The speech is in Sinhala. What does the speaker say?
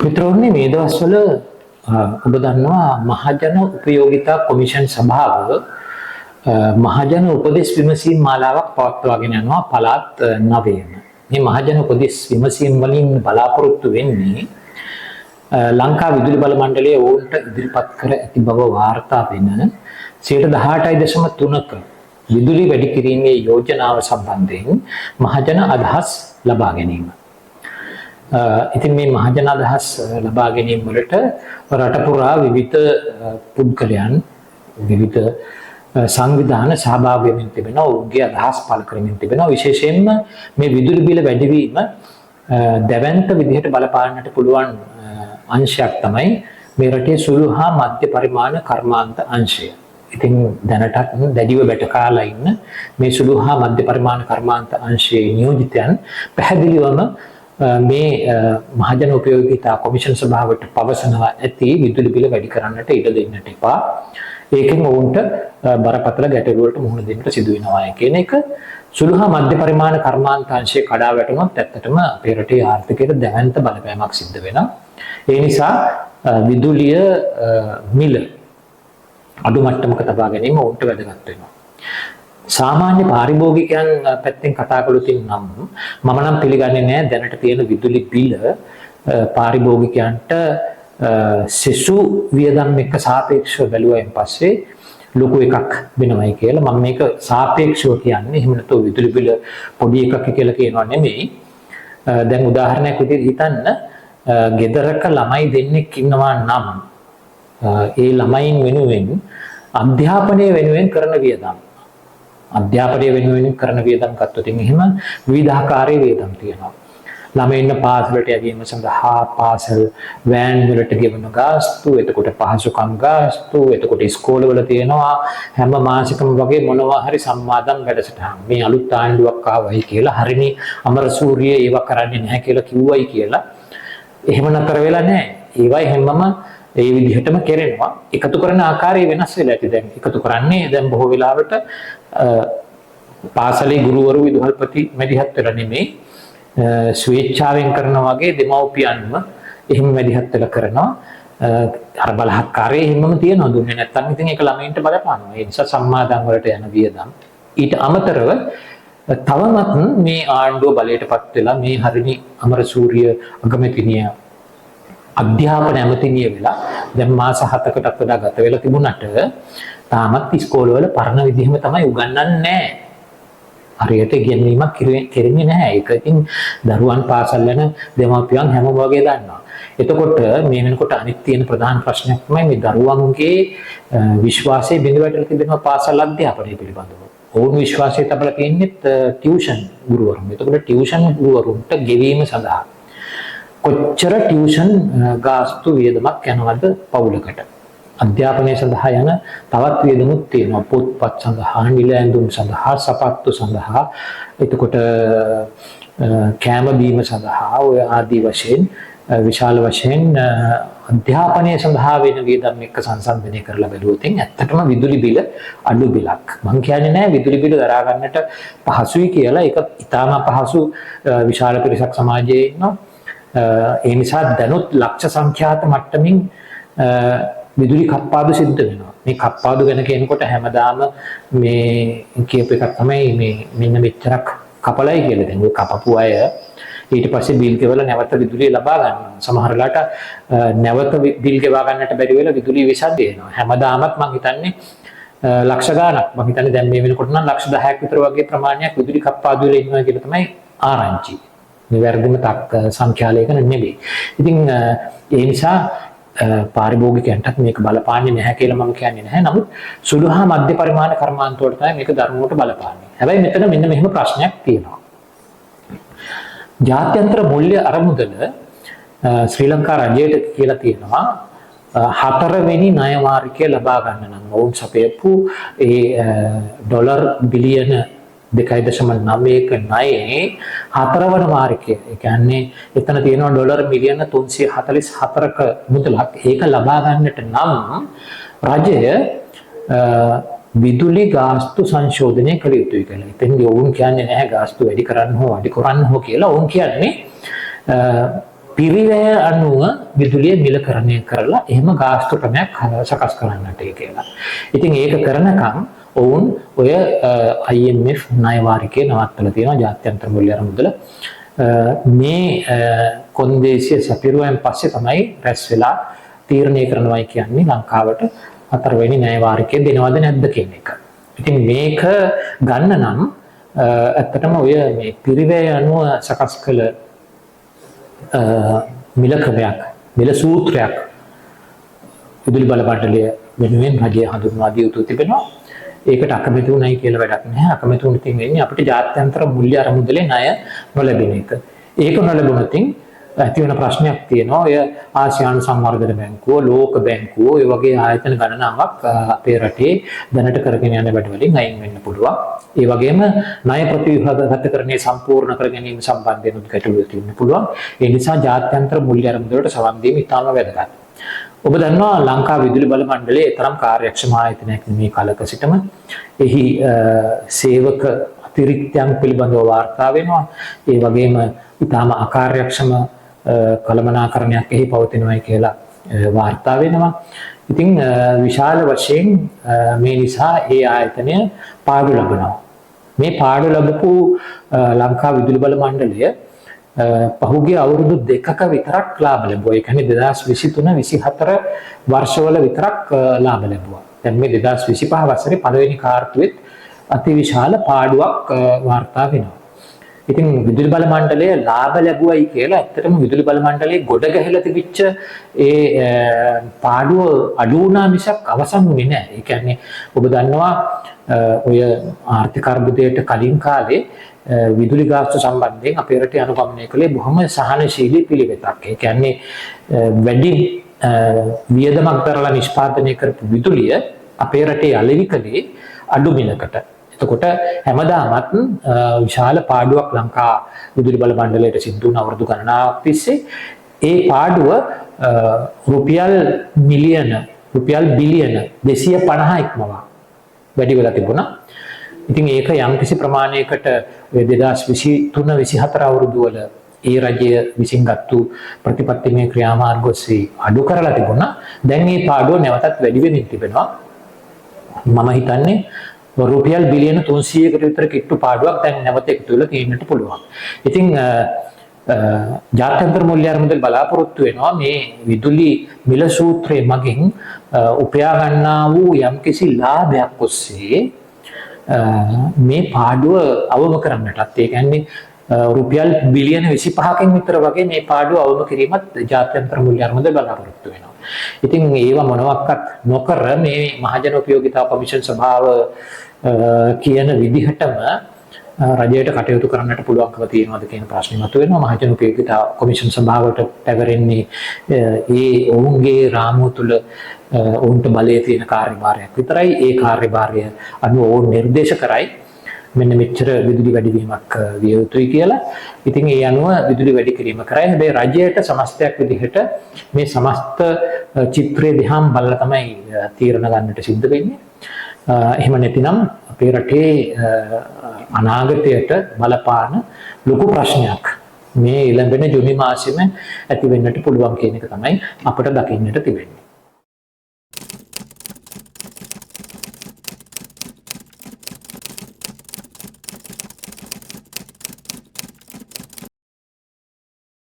මිත්‍රෝනි මේ දවස්වල ඔබ දන්නවා මහජන උපයෝගිතා කොමිෂන් සභාව මහජන උපදෙස් විමසීම් මාලාවක් පවත්වාගෙන යනවා පළාත් 9ෙම. මේ මහජන උපදෙස් විමසීම් වලින් බලාපොරොත්තු වෙන්නේ ලංකා විදුලි බල මණ්ඩලය ඔවුන්ට ඉදිරිපත් කර ඇති බව වාර්තා වෙන 18.3ක විදුලි වැඩි කිරීමේ යෝජනාව සම්බන්ධයෙන් මහජන අදහස් ලබා ගැනීම. ඉතින් මේ මහජන අදහස් ලබා ගැනීම වලට රට පුරා විවිධ පුද්ගලයන් විවිධ සංවිධාන සහභාගී වෙමින් තිබෙනවා. ඔවුන්ගේ අදහස් පළ කරමින් තිබෙනවා. විශේෂයෙන්ම මේ විදුලි බිල වැඩිවීම දැවැන්ත විදිහට බලපාන්නට පුළුවන් අංශයක් තමයි මේ රටේ සුළු හා මධ්‍ය පරිමාණ කර්මාන්ත අංශය. ඉතින් දැනටත් දැඩිව වැටකාලා ඉන්න මේ සුළු හා මධ්‍ය පරිමාණ කර්මාන්ත අංශයේ නියෝජිතයන් පැහැදිලිවම මේ මහජන උපයෝගිතා කොමිෂන් සභාවට පවසනවා ඇති විදුලි බිල වැඩි කරන්නට ඉඩ දෙන්නට එපා. ඒකෙන් ඔවුන්ට බරපතල ගැටලු වලට මුහුණ දෙන්නට සිදු වෙනවා කියන එක. සුළු හා මධ්‍ය පරිමාණ කර්මාන්ත අංශයේ කඩා වැටුනොත් ඇත්තටම අපේ රටේ ආර්ථිකයට දැවැන්ත බලපෑමක් සිද්ධ වෙනවා. ඒ නිසා විදුලිය මිල අඩු මට්ටමක තබා ගැනීම ඔවුන්ට වැදගත් වෙනවා. සාමාන්‍ය පාරිභෝගිකයන් පැත්තෙන් කතා කළොත් නම් මම නම් පිළිගන්නේ නැහැ දැනට තියෙන විදුලි බිල පාරිභෝගිකයන්ට සෙසු වියදම් එක්ක සාපේක්ෂව බැලුවයින් පස්සේ ලොකු එකක් වෙනවයි කියලා. මම මේක සාපේක්ෂව කියන්නේ එහෙම නැත්නම් විදුලි බිල පොඩි එකක් කියලා කියනවා නෙමෙයි. දැන් උදාහරණයක් විදිහට හිතන්න ගෙදරක ළමයි දෙන්නෙක් ඉන්නවා නම් ඒ ළමයින් වෙනුවෙන් අධ්‍යාපනය වෙනුවෙන් කරන වියදම් අධ්‍යාපනය වෙනුවෙන් කරන වියදම් ගත්තොත් එහෙම විවිධාකාරයේ වියදම් තියෙනවා. ළමයින්ට පාසලට යැවීම සඳහා පාසල් වෑන් වලට ගෙවන ගාස්තු, එතකොට පහසුකම් ගාස්තු, එතකොට ඉස්කෝලවල තියෙනවා හැම මාසිකම වගේ මොනවා හරි සම්මාදම් වැඩසටහන්. මේ අලුත් ආණ්ඩුවක් ආවයි කියලා හරිනි අමරසූරිය ඒව කරන්නේ නැහැ කියලා කිව්වයි කියලා එහෙම නතර වෙලා නැහැ. ඒවයි හැමම ඒ විදිහටම කෙරෙනවා. එකතු කරන ආකාරය වෙනස් වෙලා ඇති. දැන් එකතු කරන්නේ දැන් බොහෝ වෙලාවට පාසලේ ගුරුවරු විදුහල්පති මැදිහත් වෙලා නෙමෙයි ස්වේච්ඡාවෙන් කරනවා වගේ දෙමව්පියන්ම එහෙම මැදිහත් වෙලා කරනවා. අර බලහත්කාරය එහෙමම තියෙනවා. දුන්නේ නැත්නම් ඉතින් ඒක ළමයින්ට බලපානවා. ඒ නිසා සම්මාදම් වලට යන වියදම් ඊට අමතරව තවමත් මේ ආණ්ඩුව බලයටපත් වෙලා මේ හරිනි අමරසූරිය අගමැතිනිය අධ්‍යාපන ඇමතිනිය වෙලා දැන් මාස 7කටත් වඩා ගත වෙලා තිබුණාට තාමත් ඉස්කෝලවල පරණ විදිහම තමයි උගන්වන්නේ නැහැ. හරියට ඉගෙනීමක් කෙරෙන්නේ නැහැ. ඒක ඉතින් දරුවන් පාසල් යන දෙමාපියන් හැමෝම වගේ දන්නවා. එතකොට මේ වෙනකොට අනිත් තියෙන ප්‍රධාන ප්‍රශ්නයක් තමයි මේ දරුවන්ගේ විශ්වාසය බිඳ වැටලා තිබෙනවා පාසල් අධ්‍යාපනය පිළිබඳව. ඔවුන් විශ්වාසය තබලා තියෙන්නේ ටියුෂන් ගුරුවරුන්. එතකොට ටියුෂන් ගුරුවරුන්ට ගෙවීම සඳහා කොච්චර ටියුෂන් ගාස්තු වියදමක් යනවද පවුලකට? අධ්‍යාපනය සඳහා යන තවත් වියදමුත් තියෙනවා. පොත්පත් සඳහා, නිල ඇඳුම් සඳහා, සපත්තු සඳහා, එතකොට කෑම බීම සඳහා ඔය ආදී වශයෙන් විශාල වශයෙන් අධ්‍යාපනය සඳහා වෙන වියදම් එක්ක සංසන්දනය කරලා බැලුවොත් ඇත්තටම විදුලි බිල අඩු බිලක්. මම කියන්නේ නැහැ විදුලි බිල දරා ගන්නට පහසුයි කියලා. ඒක ඉතාම පහසු විශාල පිරිසක් සමාජයේ ඉන්නවා. ඒ නිසා දැනුත් ලක්ෂ සංඛ්‍යාත මට්ටමින් විදුලි කප්පාදු සිද්ධ වෙනවා. මේ කප්පාදු ගැන කියනකොට හැමදාම මේ කියප එකක් තමයි මේ මෙන්න මෙච්චරක් කපලයි කියලා. දැන් ඔය කපපු අය ඊට පස්සේ බිල් ගෙවලා නැවත විදුලිය ලබා ගන්නවා. සමහර වෙලාවට නැවත බිල් ගෙවා ගන්නට බැරි වෙලා විදුලිය විසන්දි වෙනවා. හැමදාමත් මම හිතන්නේ ලක්ෂ ගාණක්. මම හිතන්නේ දැන් මේ වෙනකොට නම් ලක්ෂ 10ක් විතර වගේ ප්‍රමාණයක් විදුලි කප්පාදු වෙලා ඉන්නවා කියලා තමයි ආරංචි. මේ වැරදිම සංඛ්‍යාලයක නෙමෙයි. ඉතින් ඒ නිසා පාරිභෝගිකයන්ටත් මේක බලපාන්නේ නැහැ කියලා මම කියන්නේ නැහැ. නමුත් සුළු හා මධ්‍ය පරිමාණ කර්මාන්ත වලට තමයි මේක දරුණුවට බලපාන්නේ. හැබැයි මෙතන මෙන්න මෙහෙම ප්‍රශ්නයක් තියෙනවා. ජාත්‍යන්තර මූල්‍ය අරමුදල ශ්‍රී ලංකා රජයට කියලා තියෙනවා 4වෙනි ණය වාරිකය ලබා ගන්න නම් ඔවුන් සපයපු ඒ ඩොලර් බිලියන 2.9ක ණයේ 4වන වාරිකය. ඒ කියන්නේ එතන තියෙනවා ඩොලර් මිලියන 344ක මුදලක්. ඒක ලබා ගන්නට නම් රජය විදුලි ගාස්තු සංශෝධනය කළ යුතුයි කියලා. ඉතින් ඔවුන් කියන්නේ නැහැ ගාස්තු වැඩි කරන්න හෝ අඩු කරන්න හෝ කියලා. ඔවුන් කියන්නේ පිරිවැය අනුව විදුලිය මිලකරණය කරලා එහෙම ගාස්තු ක්‍රමයක් සකස් කරන්නට කියලා. ඉතින් ඒක කරනකම් ඔවුන් ඔය IMF ණය වාරිකේ නවත්තලා තියෙනවා ජාත්‍යන්තර මූල්‍ය අරමුදල. මේ කොන්දේසිය සපිරුවෙන් පස්සේ තමයි රැස් වෙලා තීරණය කරනවායි කියන්නේ ලංකාවට හතරවෙනි ණය වාරිකය දෙනවද නැද්ද කියන එක. ඉතින් මේක ගන්න නම් ඇත්තටම ඔය මේ පිරිවැය අනුව සකස් කළ මිල ක්‍රමයක්, මිල සූත්‍රයක් විදුලි බල මණ්ඩලය වෙනුවෙන් රජය හඳුන්වා දිය යුතු තිබෙනවා. ඒකට අකමැති වුණයි කියලා වැඩක් නැහැ. අකමැති වුණ ඉතින් වෙන්නේ අපිට ජාත්‍යන්තර මූල්‍ය අරමුදලේ ණය නොලැබෙන එක. ඒක නොලැබුණොත් ඇති වෙන ප්‍රශ්නයක් තියෙනවා. ඔය ආසියානු සංවර්ධන බැංකුව, ලෝක බැංකුව, ඒ වගේ ආයතන ගණනාවක් අපේ රටේ දැනට කරගෙන යන වැඩ වලින් අයින් වෙන්න පුළුවන්. ඒ වගේම ණය ප්‍රතිවිභාගගතකරණය සම්පූර්ණ කර ගැනීම සම්බන්ධයෙන් ගැටලු තියෙන්න පුළුවන්. ඒ නිසා ජාත්‍යන්තර මූල්‍ය අරමුදලට සවන් දීම ඉතාම වැදගත්. ඔබ දන්නවා ලංකා විදුලි බල මණ්ඩලයේ තරම් කාර්යක්ෂම ආයතනයක් මේ කාලක සිටම එහි සේවක අතිරික්තයන් පිළිබඳව වාර්තා වෙනවා. ඒ වගේම ඉතාම අකාර්යක්ෂම කළමනාකරණයක් එහි පවතිනවායි කියලා වාර්තා වෙනවා. ඉතින් විශාල වශයෙන් මේ නිසා ඒ ආයතනය පාඩු ලබනවා. මේ පාඩු ලැබපු ලංකා විදුලි බල මණ්ඩලය පහුගිය අවුරුදු 2ක විතරක් ලාභ ලැබුවා. ඒ කියන්නේ 2023-24 වර්ෂවල විතරක් ලාභ ලැබුවා. දැන් මේ 2025 වසරේ පළවෙනි කාර්තුවෙත් අතිවිශාල පාඩුවක් වාර්තා වෙනවා. ඉතින් විදුලි බල මණ්ඩලය ලාභ ලැබුවයි කියලා ඇත්තටම විදුලි බල මණ්ඩලයේ ගොඩ ගැහිලා තිබිච්ච ඒ පාඩුව අඩු වුණා මිසක් අවසන් වුණේ නැහැ. ඒ කියන්නේ ඔබ දන්නවා ඔය ආර්ථික අර්බුදයට කලින් කාලේ විදුලි ගාස්තු සම්බන්ධයෙන් අපේ රටේ අනුගමනය කළේ බොහොම සහනශීලී පිළිවෙතක්. ඒ කියන්නේ වැඩි වියදමක් දරලා නිෂ්පාදනය කරපු විදුලිය අපේ රටේ අලෙවි කළේ අඩු මිලකට. එතකොට හැමදාමත් විශාල පාඩුවක් ලංකා විදුලි බල මණ්ඩලයට සිද්ධ වුණ අවුරුදු ගණනාවක් තිස්සේ ඒ පාඩුව රුපියල් බිලියන 250 ඉක්මවා වැඩි වෙලා තිබුණා. ඉතින් ඒක යම්කිසි ප්‍රමාණයකට 2023-24 අවුරුදු වල ඒ රජය විසින් ගත්තු ප්‍රතිපත්තිමය ක්‍රියාමාර්ග ඔස්සේ අඩු කරලා තිබුණා. දැන් මේ පාඩුව නැවතත් වැඩි වෙමින් තිබෙනවා. මම හිතන්නේ රුපියල් බිලියන 300කට විතර කිට්ටු පාඩුවක් දැන් නැවත එකතු වෙලා තියෙන්නට පුළුවන්. ඉතින් ජාත්‍යන්තර මූල්‍ය අරමුදල බලාපොරොත්තු වෙනවා මේ විදුලි මිල සූත්‍රයේ මගින් උපයා ගන්නා වූ යම්කිසි ලාභයක් ඔස්සේ මේ පාඩුව අවම කරන්නටත්. ඒ කියන්නේ රුපියල් බිලියන 25කින් විතර වගේ මේ පාඩුව අවම කිරීමත් ජාත්‍යන්තර මූල්‍ය අරමුදල බලාපොරොත්තු වෙනවා. ඉතින් ඒවා මොනවාක්වත් නොකර මේ මහජන උපයෝගිතා කොමිෂන් සභාව කියන විදිහටම රජයට කටයුතු කරන්නට පුළුවන්කම තියෙනවද කියන ප්‍රශ්නේ මතුවෙනවා. මහජන උපයෝගිතා කොමිෂන් සභාවට පැවරෙන්නේ ඒ ඔවුන්ගේ රාමුව තුළ ඔවුන්ට බලය තියෙන කාර්යභාරයක් විතරයි. ඒ කාර්යභාරය අනුව ඔවුන් නිර්දේශ කරයි මෙන්න මෙච්චර විදුලි වැඩිවීමක් විය යුතුයි කියලා. ඉතින් ඒ අනුව විදුලි වැඩි කිරීම කරයි. හැබැයි රජයට සමස්තයක් විදිහට මේ සමස්ත චිත්‍රය දිහාම බලලා තමයි තීරණ ගන්නට සිද්ධ වෙන්නේ. එහෙම නැතිනම් අපේ රටේ අනාගතයට බලපාන ලොකු ප්‍රශ්නයක් මේ ඊළඟ ජූනි මාසෙම ඇති වෙන්නට පුළුවන් කියන එක තමයි අපිට දකින්නට තිබෙන්නේ.